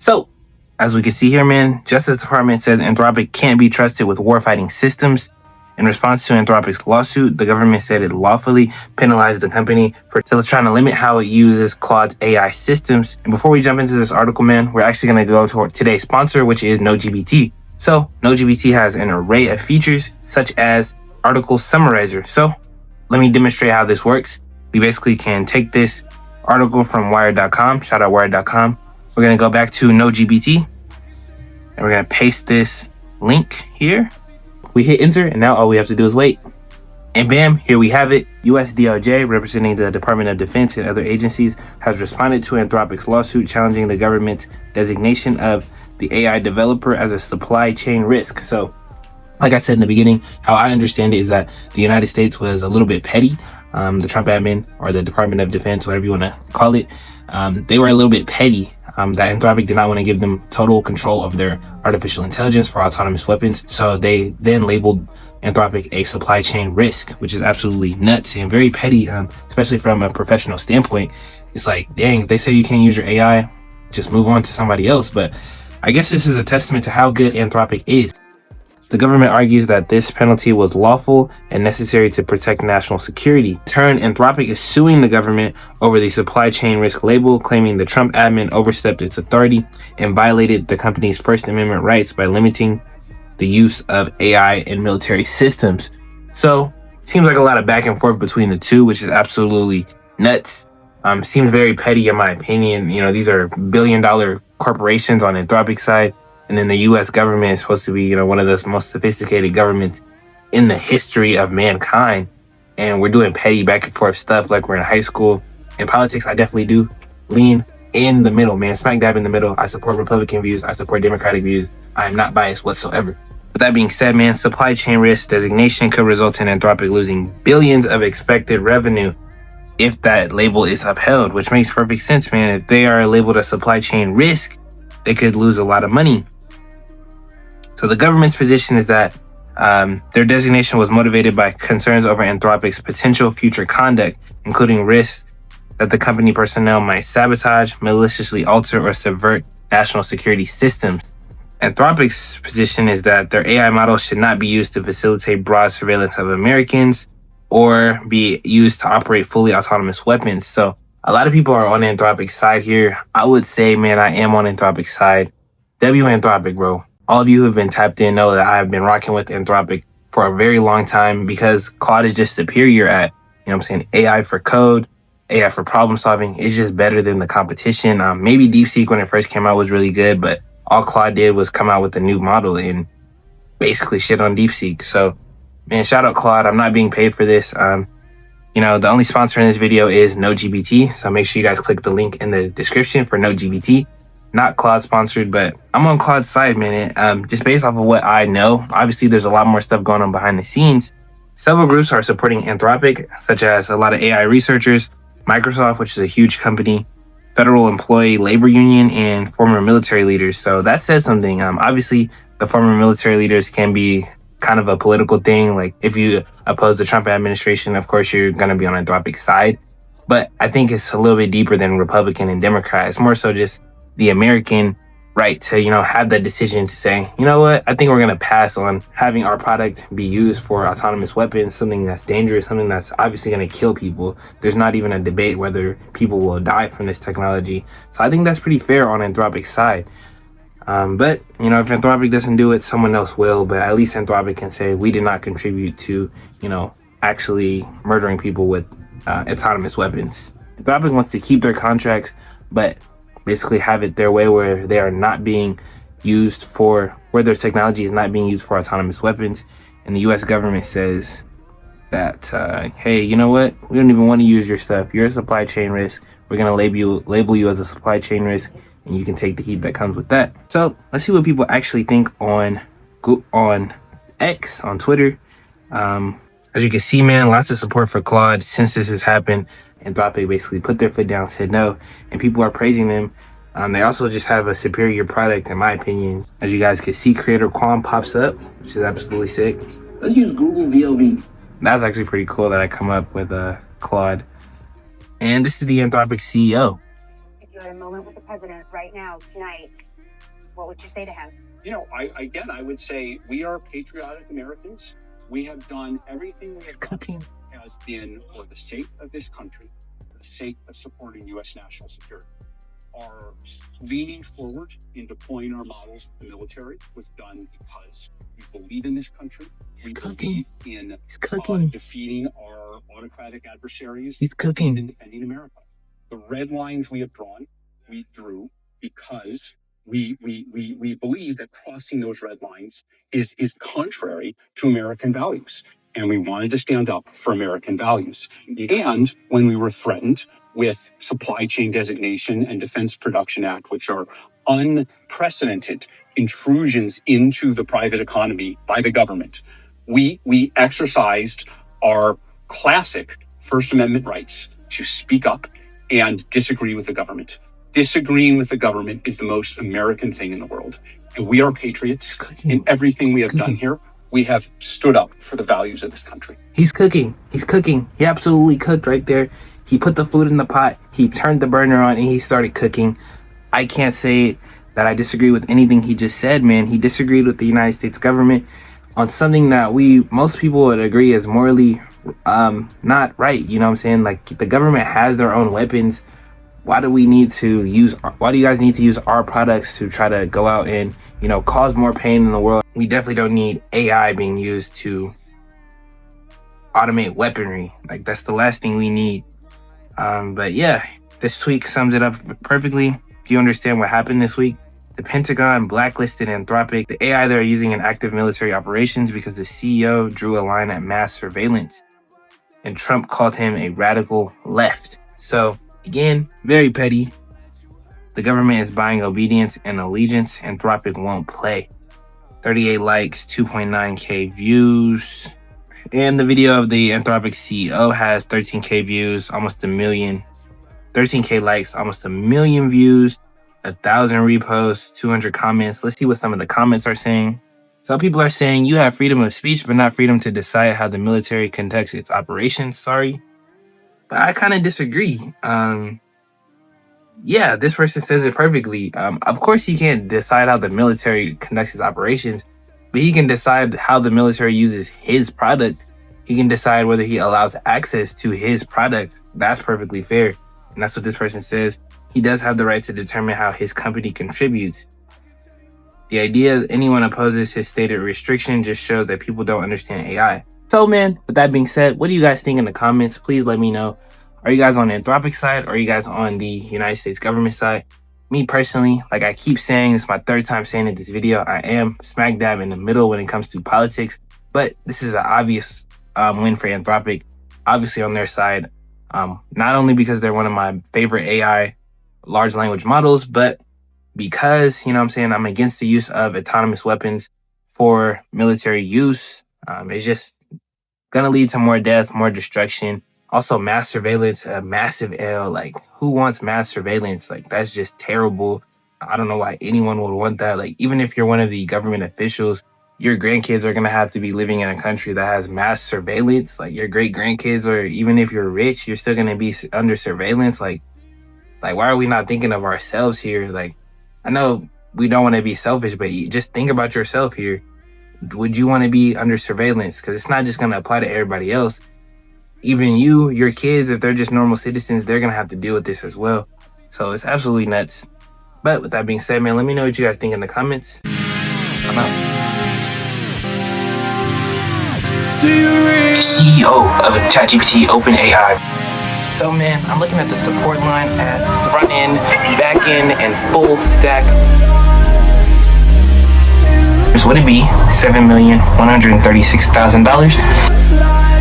So, as we can see here, man, Justice Department says Anthropic can't be trusted with warfighting systems. In response to Anthropic's lawsuit, the government said it lawfully penalized the company for trying to limit how it uses Claude's AI systems. And before we jump into this article, man, we're actually going to go to today's sponsor, which is NoGBT. So, NoGBT has an array of features, such as article summarizer. So, let me demonstrate how this works. We basically can take this article from Wired.com, shout out Wired.com. We're going to go back to NoGBT, and we're going to paste this link here. We hit enter, and now all we have to do is wait. And bam, here we have it. US DOJ, representing the Department of Defense and other agencies, has responded to Anthropic's lawsuit challenging the government's designation of the AI developer as a supply chain risk. So, like I said in the beginning, how I understand it is that the United States was a little bit petty. The Trump admin, or the Department of Defense, whatever you want to call it, they were a little bit petty. That Anthropic did not want to give them total control of their artificial intelligence for autonomous weapons. So they then labeled Anthropic a supply chain risk, which is absolutely nuts and very petty, especially from a professional standpoint. It's like, dang, if they say you can't use your AI, just move on to somebody else. But I guess this is a testament to how good Anthropic is. The government argues that this penalty was lawful and necessary to protect national security. In turn, Anthropic is suing the government over the supply chain risk label, claiming the Trump admin overstepped its authority and violated the company's First Amendment rights by limiting the use of AI in military systems. So, seems like a lot of back and forth between the two, which is absolutely nuts. Seems very petty in my opinion. You know, these are billion-dollar corporations on Anthropic's side. And then the U.S. government is supposed to be, one of the most sophisticated governments in the history of mankind. And we're doing petty back and forth stuff like we're in high school. In politics, I definitely do lean in the middle, man. Smack dab in the middle. I support Republican views. I support Democratic views. I am not biased whatsoever. With that being said, man, supply chain risk designation could result in Anthropic losing billions of expected revenue if that label is upheld, which makes perfect sense, man. If they are labeled a supply chain risk, they could lose a lot of money. So the government's position is that their designation was motivated by concerns over Anthropic's potential future conduct, including risks that the company personnel might sabotage, maliciously alter, or subvert national security systems. Anthropic's position is that their AI model should not be used to facilitate broad surveillance of Americans or be used to operate fully autonomous weapons. So a lot of people are on Anthropic's side here. I would say, man, I am on Anthropic's side. W Anthropic, bro. All of you who have been tapped in know that I have been rocking with Anthropic for a very long time because Claude is just superior at, AI for code, AI for problem solving. It's just better than the competition. Maybe DeepSeek when it first came out was really good, but all Claude did was come out with a new model and basically shit on DeepSeek. So, man, shout out Claude. I'm not being paid for this. The only sponsor in this video is NoGBT. So make sure you guys click the link in the description for NoGBT. Not Claude sponsored, but I'm on Claude's side, man. Just based off of what I know, obviously there's a lot more stuff going on behind the scenes. Several groups are supporting Anthropic, such as a lot of AI researchers, Microsoft, which is a huge company, Federal Employee Labor Union, and former military leaders. So that says something. Obviously, the former military leaders can be kind of a political thing. Like if you oppose the Trump administration, of course, you're going to be on Anthropic's side. But I think it's a little bit deeper than Republican and Democrat. It's more so just the American right to, have that decision to say, you know what, I think we're going to pass on having our product be used for autonomous weapons, something that's dangerous, something that's obviously going to kill people. There's not even a debate whether people will die from this technology. So I think that's pretty fair on Anthropic's side. But, if Anthropic doesn't do it, someone else will. But at least Anthropic can say we did not contribute to, actually murdering people with autonomous weapons. Anthropic wants to keep their contracts, but basically have it their way where they are not being used for, where their technology is not being used for autonomous weapons. And the US government says that, hey, you know what? We don't even want to use your stuff. You're a supply chain risk. We're going to label you as a supply chain risk, and you can take the heat that comes with that. So let's see what people actually think on X, on Twitter. As you can see, man, lots of support for Claude since this has happened. Anthropic basically put their foot down, said no, and people are praising them. They also just have a superior product, in my opinion. As you guys can see, CreatorKwam pops up, which is absolutely sick. Let's use Google VLV. That's actually pretty cool that I come up with Claude. And this is the Anthropic CEO. Enjoy a moment with the president right now, tonight, what would you say to him? You know, I would say we are patriotic Americans. We have done everything we have done has been for the sake of this country, for the sake of supporting U.S. national security. Our leaning forward in deploying our models to the military was done because we believe in this country. We believe in defeating our autocratic adversaries and defending America. The red lines we have drawn, we drew because we believe that crossing those red lines is contrary to American values. And we wanted to stand up for American values. And when we were threatened with supply chain designation and Defense Production Act, which are unprecedented intrusions into the private economy by the government, we exercised our classic First Amendment rights to speak up and disagree with the government. Disagreeing with the government is the most American thing in the world. And we are patriots. In everything we have done here, we have stood up for the values of this country. He's cooking. He absolutely cooked right there. He put the food in the pot, he turned the burner on, and he started cooking. I can't say that I disagree with anything he just said, man. He disagreed with the United States government on something that most people would agree is morally not right. You know what I'm saying? Like, the government has their own weapons. Why do you guys need to use our products to try to go out and, cause more pain in the world? We definitely don't need AI being used to automate weaponry. Like, that's the last thing we need. But yeah, this tweet sums it up perfectly. Do you understand what happened this week? The Pentagon blacklisted Anthropic, the AI they're using in active military operations, because the CEO drew a line at mass surveillance. And Trump called him a radical left. So, again, very petty. The government is buying obedience and allegiance. Anthropic won't play. 38 likes, 2.9k views. And the video of the Anthropic CEO has 13k views, almost a million. 13k likes, almost a million views, 1,000 reposts, 200 comments. Let's see what some of the comments are saying. Some people are saying you have freedom of speech, but not freedom to decide how the military conducts its operations. Sorry. But I kind of disagree. Yeah, this person says it perfectly. Of course, he can't decide how the military conducts its operations, but he can decide how the military uses his product. He can decide whether he allows access to his product. That's perfectly fair. And that's what this person says. He does have the right to determine how his company contributes. The idea that anyone opposes his stated restriction just shows that people don't understand AI. So, man, with that being said, what do you guys think in the comments? Please let me know. Are you guys on the Anthropic side, or are you guys on the United States government side? Me personally, like I keep saying, it's my third time saying in this video, I am smack dab in the middle when it comes to politics. But this is an obvious win for Anthropic, obviously on their side. Not only because they're one of my favorite AI large language models, but because, I'm against the use of autonomous weapons for military use. It's just gonna lead to more death, more destruction. Also, mass surveillance, a massive L. Like, who wants mass surveillance? Like, that's just terrible. I don't know why anyone would want that. Like, even if you're one of the government officials, your grandkids are gonna have to be living in a country that has mass surveillance. Like, your great grandkids, or even if you're rich, you're still gonna be under surveillance. Like, why are we not thinking of ourselves here? Like, I know we don't want to be selfish, but just think about yourself here. Would you want to be under surveillance? Because it's not just gonna apply to everybody else. Even you, your kids, if they're just normal citizens, they're gonna have to deal with this as well. So it's absolutely nuts. But with that being said, man, let me know what you guys think in the comments. I'm out. The CEO of ChatGPT OpenAI. So, man, I'm looking at the support line at front end, back end, and full stack. Would it be $7,136,000?